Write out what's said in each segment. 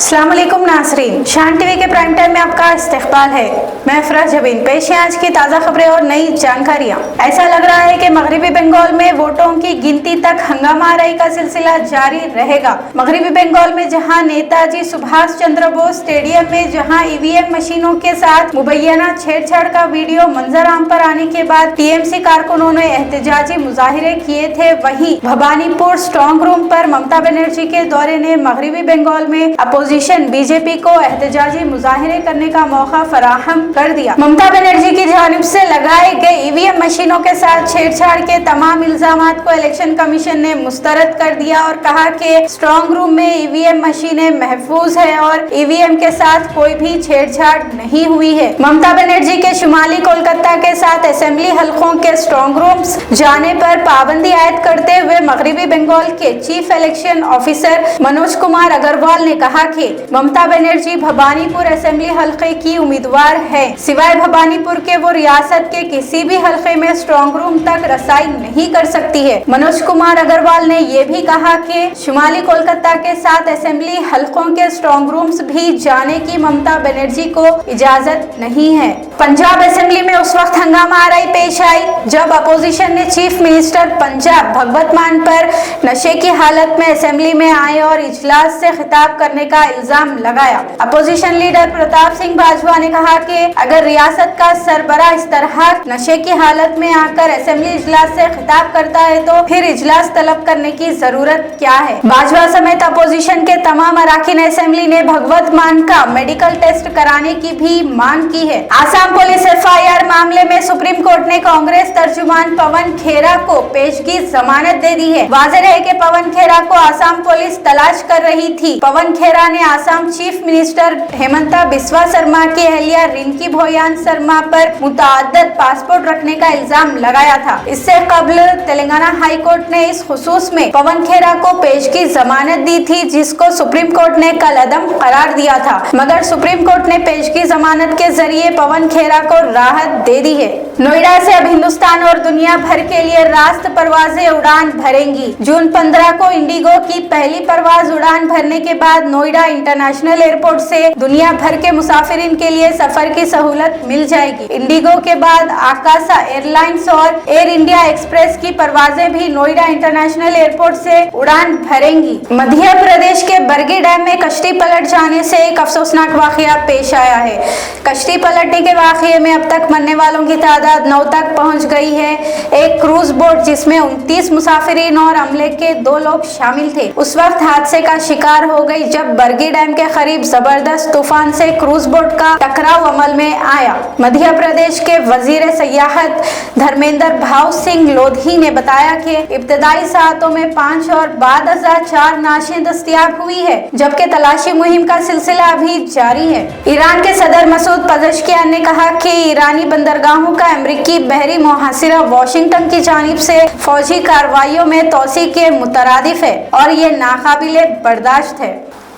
अस्सलाम वालेकुम नाज़रीन, शान टीवी के प्राइम टाइम में आपका इस्तकबाल है। मैं अफरा जबीन, पेश है आज की ताज़ा खबरें और नई जानकारियाँ। ऐसा लग रहा है कि मगरबी बंगाल में वोटों की गिनती तक हंगामा आराई का सिलसिला जारी रहेगा। मगरबी बंगाल में जहां नेताजी सुभाष चंद्र बोस स्टेडियम में जहां ईवीएम मशीनों के साथ मुबैना छेड़छाड़ का वीडियो मंजर-आम पर आने के बाद टीएमसी कारकुनों ने एहतजाजी मुजाहिरे किए थे, वहीं भवानीपुर स्ट्रांग रूम पर ममता बनर्जी के दौरे ने मगरबी बंगाल में अपोजिशन बीजेपी को एहतजाजी मुजाहिरे करने का मौका फराहम कर दिया। ममता बनर्जी की जानिब से लगाए गए ईवीएम मशीनों के साथ छेड़छाड़ के तमाम इल्जामात को इलेक्शन कमीशन ने मुस्तरद कर दिया और कहा कि स्ट्रांग रूम में ईवीएम मशीनें महफूज है और ईवीएम के साथ कोई भी छेड़छाड़ नहीं हुई है। ममता बनर्जी के शुमाली कोलकाता के साथ असेंबली हलकों के स्ट्रांग रूम्स जाने पर पाबंदी आयद करते हुए मगरबी बंगाल के chief election officer Manoj Kumar Agarwal ने कहा कि ममता बनर्जी भवानीपुर असेंबली हल्के की उम्मीदवार है, सिवाय भवानीपुर के वो रियासत के किसी भी हल्के में स्ट्रांग रूम तक रसाई नहीं कर सकती है। मनोज कुमार अग्रवाल ने ये भी कहा कि शुमाली कोलकाता के साथ असेंबली हल्कों के स्ट्रांग रूम्स भी जाने की ममता बनर्जी को इजाजत नहीं है। पंजाब असेंबली में उस वक्त हंगामा आराई पेश आई जब अपोजिशन ने चीफ मिनिस्टर पंजाब भगवत मान पर नशे की हालत में असेंबली में आए और इजलास से खिताब करने का इल्जाम लगाया। अपोजिशन लीडर प्रताप सिंह बाजवा ने कहा कि अगर रियासत का सरबराह इस तरह नशे की हालत में आकर असेंबली इजलास से खिताब करता है तो फिर इजलास तलब करने की जरूरत क्या है। बाजवा समेत अपोजिशन के तमाम अराकीन असेंबली ने भगवत मान का मेडिकल टेस्ट कराने की भी मांग की है। आसाम पुलिस एफआईआर मामले में सुप्रीम कोर्ट ने कांग्रेस तर्जुमान पवन खेरा को पेशगी जमानत दे दी है। वाज़ेह है कि पवन खेरा को आसाम पुलिस तलाश कर रही थी। पवन खेरा ने आसाम चीफ मिनिस्टर हेमंता बिस्वा शर्मा की अहलिया रिंकी भोयान शर्मा पर मुतअद्दिद पासपोर्ट रखने का इल्जाम लगाया था। इससे कबल तेलंगाना हाई कोर्ट ने इस खुसूस में पवन खेरा को पेशगी जमानत दी थी, जिसको सुप्रीम कोर्ट ने कल अदम करार दिया था, मगर सुप्रीम कोर्ट ने पेशगी जमानत के जरिए पवन खेरा को राहत दे दी है। नोएडा से अब हिंदुस्तान और दुनिया भर के लिए रास्त परवाजें उड़ान भरेंगी। जून 15 को इंडिगो की पहली परवाज उड़ान भरने के बाद नोएडा इंटरनेशनल एयरपोर्ट से दुनिया भर के मुसाफिरीन के लिए सफर की सहूलत मिल जाएगी। इंडिगो के बाद आकाशा एयरलाइंस और एयर इंडिया एक्सप्रेस की परवाजें भी नोएडा इंटरनेशनल एयरपोर्ट से उड़ान भरेंगी। मध्य प्रदेश के बरगी डैम में कश्ती पलट जाने से एक अफसोसनाक वाकया पेश आया है। कश्ती पलटने के वाकये में अब तक मरने वालों की तादाद 9 तक पहुंच गई है। एक क्रूज बोट जिसमें 29 मुसाफिरीन और अमले के 2 लोग शामिल थे, उस वक्त हादसे का शिकार हो गई जब बरगी डैम के करीब जबरदस्त तूफान से क्रूज बोट का टकराव अमल में आया। मध्य प्रदेश के वजीर सयाहत धर्मेंद्र भाव सिंह लोधी ने बताया कि इब्तदाई सातों में 5 और बाद 4 नाशें दस्तयाब हुई है, जबकि तलाशी मुहिम का सिलसिला अभी जारी है। ईरान के सदर मसूद पज़ेश्कियान ने कहा कि ईरानी बंदरगाहों का अमेरिकी बहरी मुहासिरा वाशिंगटन की जानिब से फौजी कार्रवाइयों में तोसी के मुतरादिफ है और ये नाकाबिले बर्दाश्त है।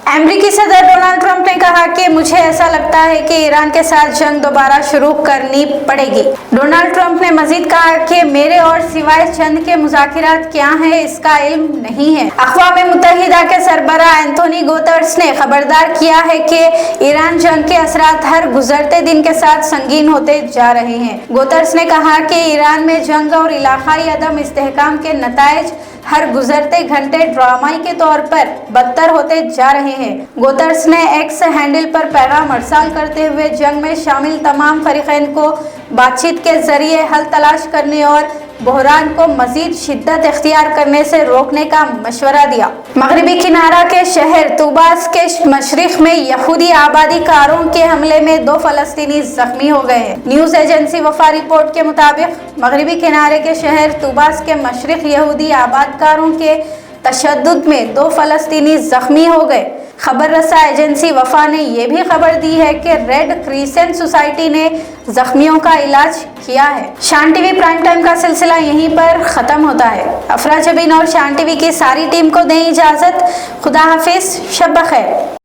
अमेरिकी सदर डोनाल्ड ट्रंप ने कहा कि मुझे ऐसा लगता है कि ईरान के साथ जंग दोबारा शुरू करनी पड़ेगी। डोनाल्ड ट्रंप ने मजीद कहा कि मेरे और सिवाय चंद के मुज़ाकिरात क्या हैं इसका इल्म नहीं है। अक़वाम मुत्तहिदा के सरबराह एंथोनी गुतेरेस ने खबरदार किया है कि ईरान जंग के असरात हर गुजरते दिन के साथ संगीन होते जा रहे हैं। गुतेरेस ने कहा कि ईरान में जंग और इलाकाई अदम इस्तेहकाम के नताइज हर गुजरते घंटे ड्रामाई के तौर पर बदतर होते जा रहे हैं। गुतेरेस ने एक्स हैंडल पर पैगाम अरसाल करते हुए जंग में शामिल तमाम फरीकैन को बातचीत के जरिए हल तलाश करने और बहरान को मजीद शिद्दत इख्तियार करने से रोकने का मशवरा दिया। मगरबी किनारा के शहर तुबास के मशरिक में यहूदी आबादीकारों के हमले में 2 फलस्तीनी जख्मी हो गए हैं। न्यूज एजेंसी वफा रिपोर्ट के मुताबिक मगरबी किनारे के शहर तुबास के मशरिक यहूदी आबादकारों के तशद्दुद में 2 फलस्तीनी जख्मी हो गए। खबर रसा एजेंसी वफा ने यह भी खबर दी है कि रेड क्रिसेंट सोसाइटी ने जख्मियों का इलाज किया है। शान टीवी प्राइम टाइम का सिलसिला यहीं पर ख़त्म होता है। अफरा जबीन और शान टीवी की सारी टीम को दें इजाज़त। खुदा हाफिज, शब बखैर।